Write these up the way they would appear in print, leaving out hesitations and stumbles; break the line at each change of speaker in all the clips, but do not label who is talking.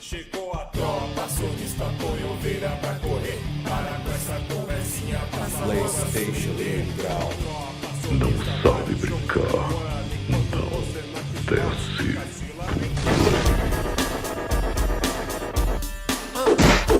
Chegou a tropa, acionista põe ovelha pra correr. Para com essa conversinha, passa PlayStation legal.
Não sabe brincar, então desce.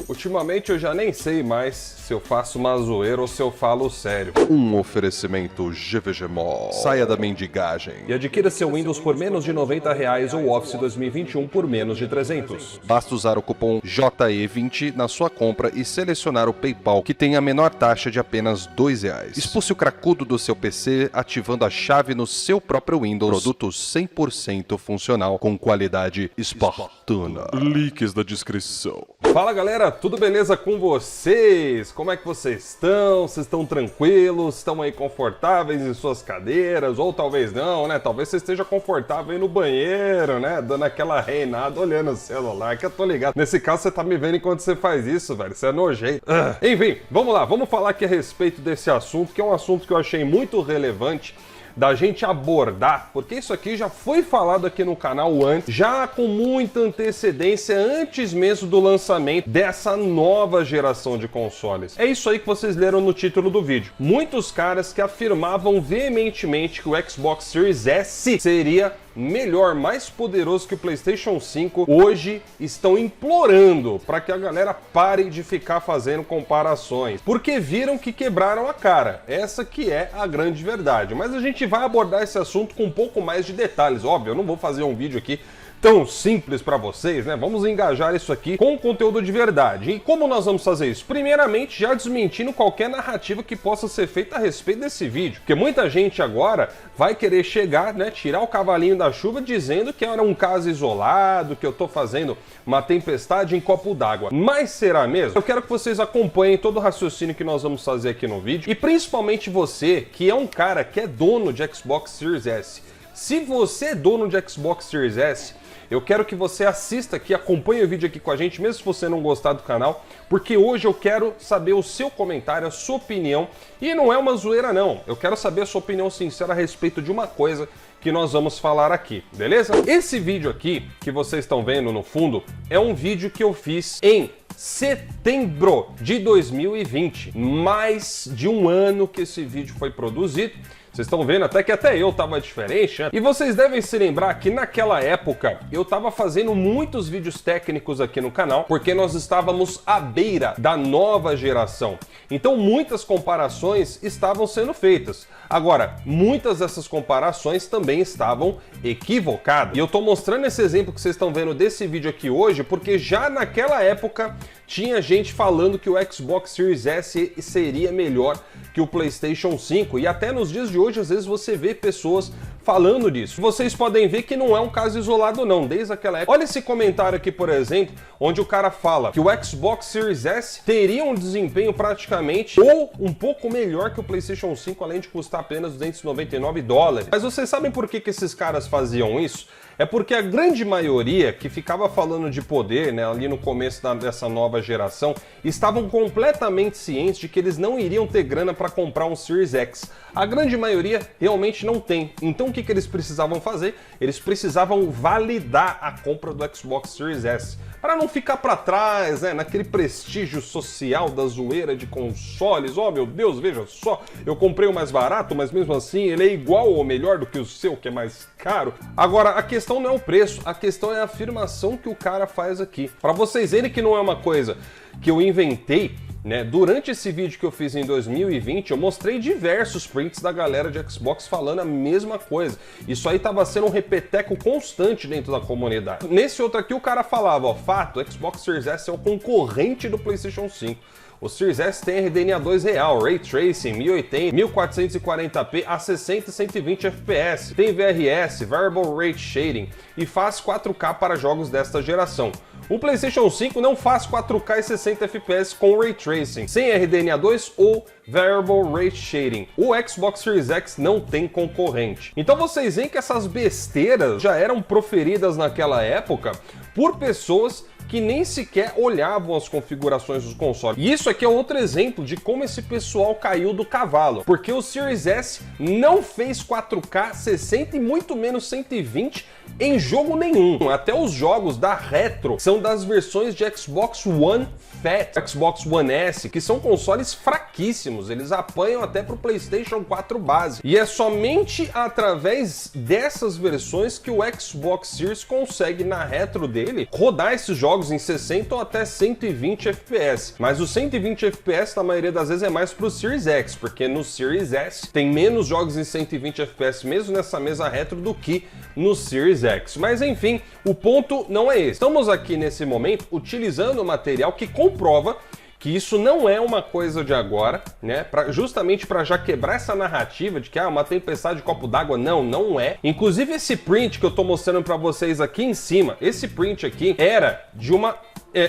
Ultimamente eu já nem sei mais se eu faço uma zoeira ou se eu falo sério.
Um oferecimento GVG Mall. Saia da mendigagem.
E adquira seu Windows por menos de R$90 ou Office 2021 por menos de 300.
Basta usar o cupom JE20 na sua compra e selecionar o PayPal, que tem a menor taxa de apenas R$2. Expulse o cracudo do seu PC ativando a chave no seu próprio Windows. Produto 100% funcional com qualidade espartana. Links na descrição.
Fala galera, tudo beleza com vocês? Como é que vocês estão? Vocês estão tranquilos? Estão aí confortáveis em suas cadeiras? Ou talvez não, né? Talvez você esteja confortável aí no banheiro, né? Dando aquela reinada, olhando o celular, que eu tô ligado. Nesse caso você tá me vendo enquanto você faz isso, velho. Isso é nojento. Enfim, vamos lá. Vamos falar aqui a respeito desse assunto, que é um assunto que eu achei muito relevante da gente abordar, porque isso aqui já foi falado aqui no canal antes, já com muita antecedência, antes mesmo do lançamento dessa nova geração de consoles. É isso aí que vocês leram no título do vídeo. Muitos caras que afirmavam veementemente que o Xbox Series S seria melhor, mais poderoso que o PlayStation 5, hoje estão implorando para que a galera pare de ficar fazendo comparações, porque viram que quebraram a cara. Essa que é a grande verdade. Mas a gente vai abordar esse assunto com um pouco mais de detalhes. Óbvio, eu não vou fazer um vídeo aqui tão simples para vocês, né? Vamos engajar isso aqui com conteúdo de verdade. E como nós vamos fazer isso? Primeiramente, já desmentindo qualquer narrativa que possa ser feita a respeito desse vídeo. Porque muita gente agora vai querer chegar, né, tirar o cavalinho da chuva dizendo que era um caso isolado, que eu tô fazendo uma tempestade em copo d'água. Mas será mesmo? Eu quero que vocês acompanhem todo o raciocínio que nós vamos fazer aqui no vídeo. E principalmente você, que é um cara que é dono de Xbox Series S. Se você é dono de Xbox Series S, eu quero que você assista aqui, acompanhe o vídeo aqui com a gente, mesmo se você não gostar do canal, porque hoje eu quero saber o seu comentário, a sua opinião, e não é uma zoeira não, eu quero saber a sua opinião sincera a respeito de uma coisa que nós vamos falar aqui, beleza? Esse vídeo aqui, que vocês estão vendo no fundo, é um vídeo que eu fiz em setembro de 2020, mais de um ano que esse vídeo foi produzido. Vocês estão vendo até que até eu tava diferente, né? E vocês devem se lembrar que naquela época eu tava fazendo muitos vídeos técnicos aqui no canal, porque nós estávamos à beira da nova geração. Então muitas comparações estavam sendo feitas. Agora, muitas dessas comparações também estavam equivocadas. E eu tô mostrando esse exemplo que vocês estão vendo desse vídeo aqui hoje, porque já naquela época tinha gente falando que o Xbox Series S seria melhor que o PlayStation 5. E até nos dias de hoje, às vezes você vê pessoas falando disso. Vocês podem ver que não é um caso isolado não, desde aquela época. Olha esse comentário aqui, por exemplo, onde o cara fala que o Xbox Series S teria um desempenho praticamente ou um pouco melhor que o PlayStation 5, além de custar apenas $299. Mas vocês sabem por que esses caras faziam isso? É porque a grande maioria que ficava falando de poder, né, ali no começo dessa nova geração, estavam completamente cientes de que eles não iriam ter grana para comprar um Series X. A grande maioria realmente não tem. Então o que eles precisavam fazer? Eles precisavam validar a compra do Xbox Series S, para não ficar para trás, né, naquele prestígio social da zoeira de consoles. Oh meu Deus, veja só, eu comprei o mais barato, mas mesmo assim ele é igual ou melhor do que o seu, que é mais caro. Agora, a questão não é o preço, a questão é a afirmação que o cara faz aqui. Para vocês verem que não é uma coisa que eu inventei, né? Durante esse vídeo que eu fiz em 2020, eu mostrei diversos prints da galera de Xbox falando a mesma coisa. Isso aí tava sendo um repeteco constante dentro da comunidade. Nesse outro aqui o cara falava, ó, fato, o Xbox Series S é o concorrente do PlayStation 5. O Series S tem RDNA 2 real, Ray Tracing, 1080, 1440p a 60 e 120 FPS, tem VRS, Variable Rate Shading e faz 4K para jogos desta geração. O PlayStation 5 não faz 4K e 60 FPS com Ray Tracing, sem RDNA 2 ou Variable Rate Shading. O Xbox Series X não tem concorrente. Então vocês veem que essas besteiras já eram proferidas naquela época por pessoas que nem sequer olhavam as configurações dos consoles. E isso aqui é outro exemplo de como esse pessoal caiu do cavalo, porque o Series S não fez 4K 60 e muito menos 120 em jogo nenhum. Até os jogos da Retro são das versões de Xbox One Fat, Xbox One S, que são consoles fraquíssimos, eles apanham até pro PlayStation 4 base. E é somente através dessas versões que o Xbox Series consegue, na Retro dele, rodar esses jogos em 60 ou até 120 FPS. Mas os 120 FPS, na maioria das vezes, é mais pro Series X, porque no Series S tem menos jogos em 120 FPS mesmo nessa mesa Retro do que no Series X. Mas enfim, o ponto não é esse. Estamos aqui nesse momento utilizando material que comprova que isso não é uma coisa de agora, né? Justamente para já quebrar essa narrativa de que uma tempestade de copo d'água. Não é. Inclusive esse print que eu tô mostrando para vocês aqui em cima, esse print aqui era de uma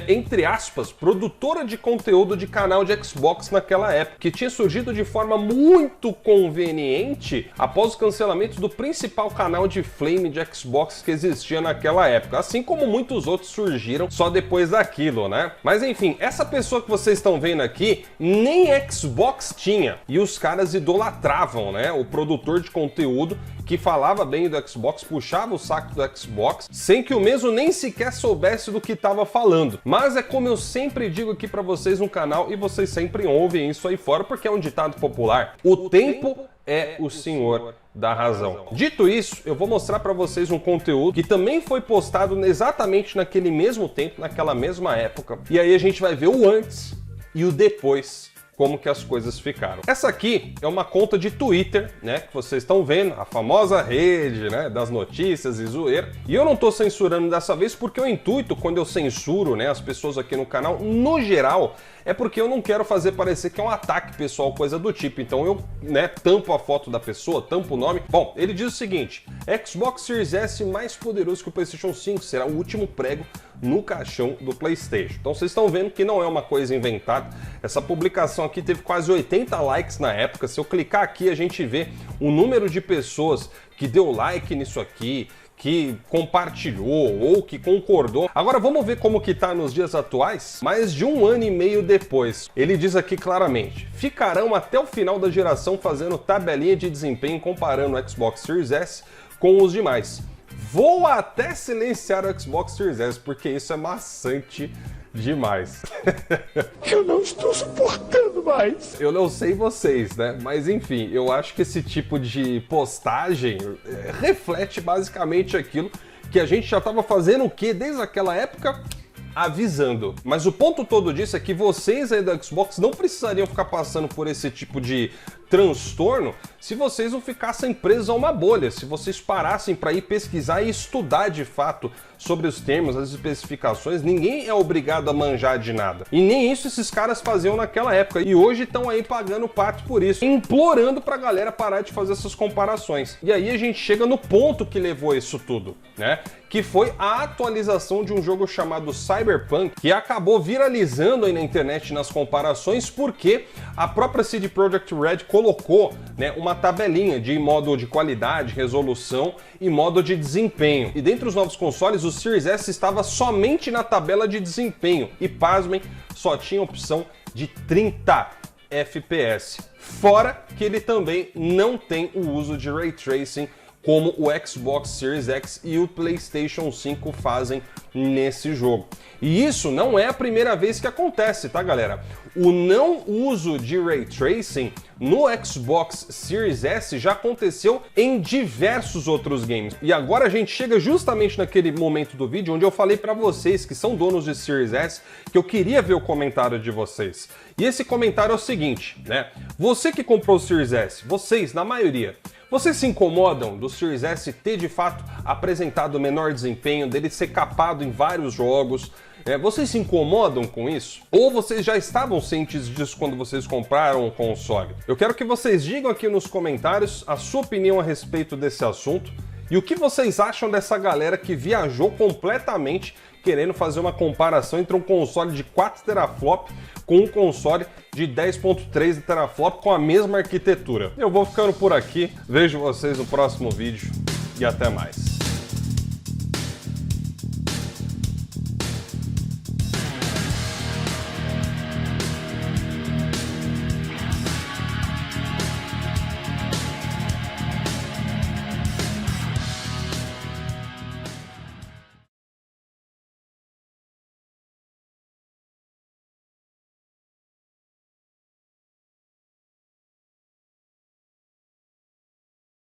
entre aspas, produtora de conteúdo de canal de Xbox naquela época, que tinha surgido de forma muito conveniente após o cancelamento do principal canal de Flame de Xbox que existia naquela época, assim como muitos outros surgiram só depois daquilo, né? Mas enfim, essa pessoa que vocês estão vendo aqui nem Xbox tinha, e os caras idolatravam, né? O produtor de conteúdo que falava bem do Xbox, puxava o saco do Xbox, sem que o mesmo nem sequer soubesse do que estava falando. Mas é como eu sempre digo aqui para vocês no canal, e vocês sempre ouvem isso aí fora, porque é um ditado popular: o tempo é o senhor da razão. Dito isso, eu vou mostrar para vocês um conteúdo que também foi postado exatamente naquele mesmo tempo, naquela mesma época, e aí a gente vai ver o antes e o depois, como que as coisas ficaram. Essa aqui é uma conta de Twitter, né, que vocês estão vendo, a famosa rede, né, das notícias e zoeira. E eu não tô censurando dessa vez porque o intuito, quando eu censuro, né, as pessoas aqui no canal, no geral, é porque eu não quero fazer parecer que é um ataque pessoal, coisa do tipo. Então eu, né, tampo a foto da pessoa, tampo o nome. Bom, ele diz o seguinte: Xbox Series S mais poderoso que o PlayStation 5 será o último prego no caixão do PlayStation. Então vocês estão vendo que não é uma coisa inventada. Essa publicação aqui teve quase 80 likes na época. Se eu clicar aqui, a gente vê o número de pessoas que deu like nisso aqui, que compartilhou ou que concordou. Agora vamos ver como que tá nos dias atuais, mais de 1 ano e meio depois. Ele diz aqui claramente: ficarão até o final da geração fazendo tabelinha de desempenho comparando o Xbox Series S com os demais. Vou até silenciar o Xbox Series S, porque isso é maçante demais.
Eu não estou suportando mais.
Eu não sei vocês, né? Mas enfim, eu acho que esse tipo de postagem reflete basicamente aquilo que a gente já estava fazendo o quê? Desde aquela época, avisando. Mas o ponto todo disso é que vocês aí da Xbox não precisariam ficar passando por esse tipo de transtorno se vocês não ficassem presos a uma bolha, se vocês parassem para ir pesquisar e estudar de fato sobre os termos, as especificações. Ninguém é obrigado a manjar de nada. E nem isso esses caras faziam naquela época. E hoje estão aí pagando pato por isso, implorando pra galera parar de fazer essas comparações. E aí a gente chega no ponto que levou isso tudo, né? Que foi a atualização de um jogo chamado Cyberpunk, que acabou viralizando aí na internet nas comparações, porque a própria CD Projekt Red colocou, né, uma tabelinha de modo de qualidade, resolução e modo de desempenho. E dentre os novos consoles, o Series S estava somente na tabela de desempenho e, pasmem, só tinha opção de 30 FPS. Fora que ele também não tem o uso de Ray Tracing, como o Xbox Series X e o PlayStation 5 fazem nesse jogo. E isso não é a primeira vez que acontece, tá, galera? O não uso de Ray Tracing no Xbox Series S já aconteceu em diversos outros games. E agora a gente chega justamente naquele momento do vídeo onde eu falei para vocês que são donos de Series S que eu queria ver o comentário de vocês. E esse comentário é o seguinte, né? Você que comprou o Series S, vocês, na maioria, vocês se incomodam do Series S ter de fato apresentado menor desempenho, dele ser capado em vários jogos? Vocês se incomodam com isso? Ou vocês já estavam cientes disso quando vocês compraram o console? Eu quero que vocês digam aqui nos comentários a sua opinião a respeito desse assunto e o que vocês acham dessa galera que viajou completamente querendo fazer uma comparação entre um console de 4 teraflop com um console de 10.3 teraflop com a mesma arquitetura. Eu vou ficando por aqui, vejo vocês no próximo vídeo e até mais.